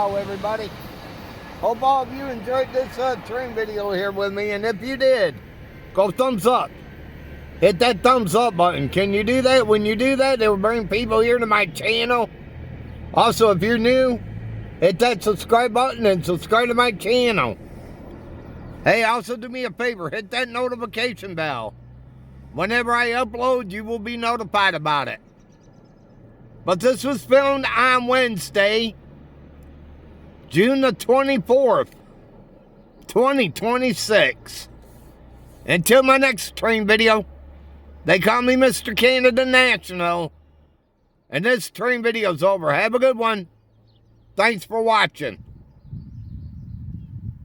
Hello, everybody. Hope all of you enjoyed this train video here with me, and if you did, go thumbs up. Hit that thumbs up button. Can you do that? When you do that, it will bring people here to my channel. Also, if you're new, hit that subscribe button and subscribe to my channel. Hey, also do me a favor, hit that notification bell. Whenever I upload, you will be notified about it. But this was filmed on Wednesday, June the 24th, 2026. Until my next train video, they call me Mr. Canadian National. And this train video's over. Have a good one. Thanks for watching.